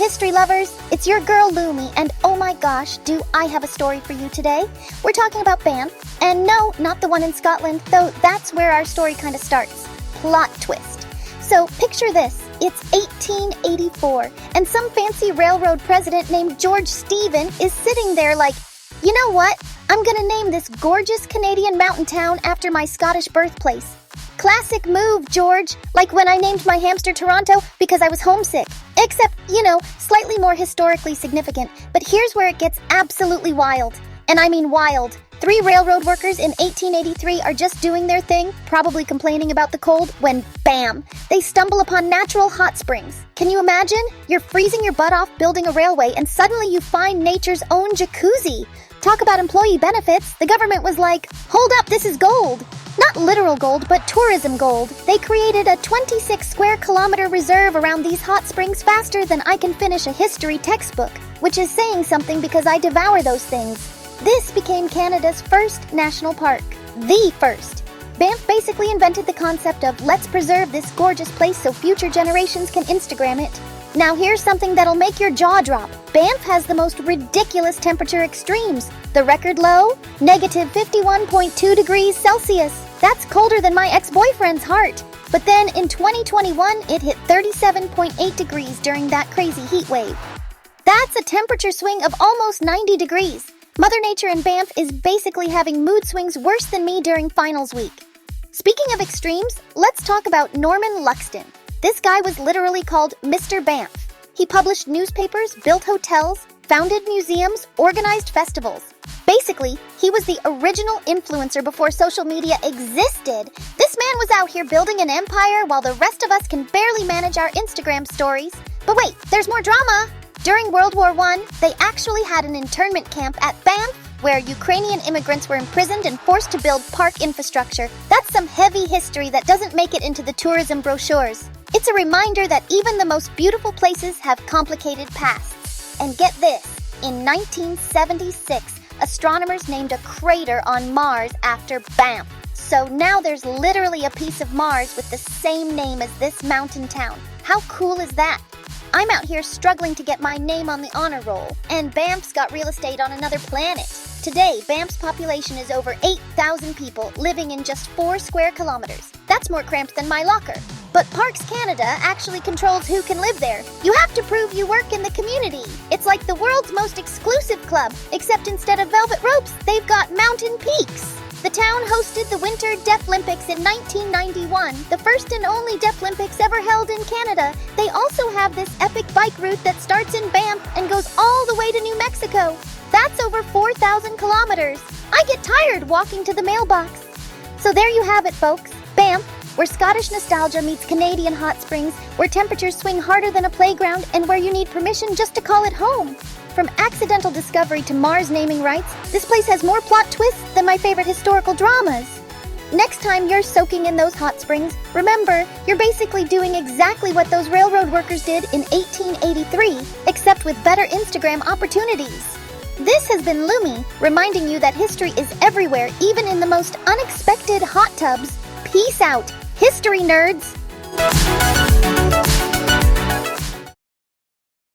history lovers, it's your girl Lumy, and oh my gosh, do I have a story for you today. We're talking about Banff, and no, not the one in Scotland, though that's where our story kind of starts. Plot twist. So picture this, it's 1884, and some fancy railroad president named George Stephen is sitting there like, you know what, I'm gonna name this gorgeous Canadian mountain town after my Scottish birthplace. Classic move, George, like when I named my hamster Toronto because I was homesick. Except, slightly more historically significant, but here's where it gets absolutely wild. And I mean wild. 3 railroad workers in 1883 are just doing their thing, probably complaining about the cold, when bam, they stumble upon natural hot springs. Can you imagine? You're freezing your butt off building a railway and suddenly you find nature's own jacuzzi. Talk about employee benefits, the government was like, hold up, this is gold. Not literal gold, but tourism gold. They created a 26 square kilometer reserve around these hot springs faster than I can finish a history textbook, which is saying something because I devour those things. This became Canada's first national park. The first. Banff basically invented the concept of let's preserve this gorgeous place so future generations can Instagram it. Now here's something that'll make your jaw drop. Banff has the most ridiculous temperature extremes. The record low? Negative 51.2 degrees Celsius. That's colder than my ex-boyfriend's heart. But then in 2021, it hit 37.8 degrees during that crazy heat wave. That's a temperature swing of almost 90 degrees. Mother Nature in Banff is basically having mood swings worse than me during finals week. Speaking of extremes, let's talk about Norman Luxton. This guy was literally called Mr. Banff. He published newspapers, built hotels, founded museums, organized festivals. Basically, he was the original influencer before social media existed. This man was out here building an empire while the rest of us can barely manage our Instagram stories. But wait, there's more drama! During World War I, they actually had an internment camp at Banff where Ukrainian immigrants were imprisoned and forced to build park infrastructure. That's some heavy history that doesn't make it into the tourism brochures. It's a reminder that even the most beautiful places have complicated pasts. And get this, in 1976, astronomers named a crater on Mars after Banff. So now there's literally a piece of Mars with the same name as this mountain town. How cool is that? I'm out here struggling to get my name on the honor roll, and Banff's got real estate on another planet. Today, Banff's population is over 8,000 people living in just 4 square kilometers. That's more cramped than my locker. But Parks Canada actually controls who can live there. You have to prove you work in the community. It's like the world's most exclusive club, except instead of velvet ropes, they've got mountain peaks. The town hosted the Winter Deaflympics in 1991, the first and only Deaflympics ever held in Canada. They also have this epic bike route that starts in Banff and goes all the way to New Mexico. That's over 4,000 kilometers. I get tired walking to the mailbox. So there you have it, folks. Banff, where Scottish nostalgia meets Canadian hot springs, where temperatures swing harder than a playground, and where you need permission just to call it home. From accidental discovery to Mars naming rights, this place has more plot twists than my favorite historical dramas. Next time you're soaking in those hot springs, remember, you're basically doing exactly what those railroad workers did in 1883, except with better Instagram opportunities. This has been Lumy, reminding you that history is everywhere, even in the most unexpected hot tubs. Peace out, history nerds!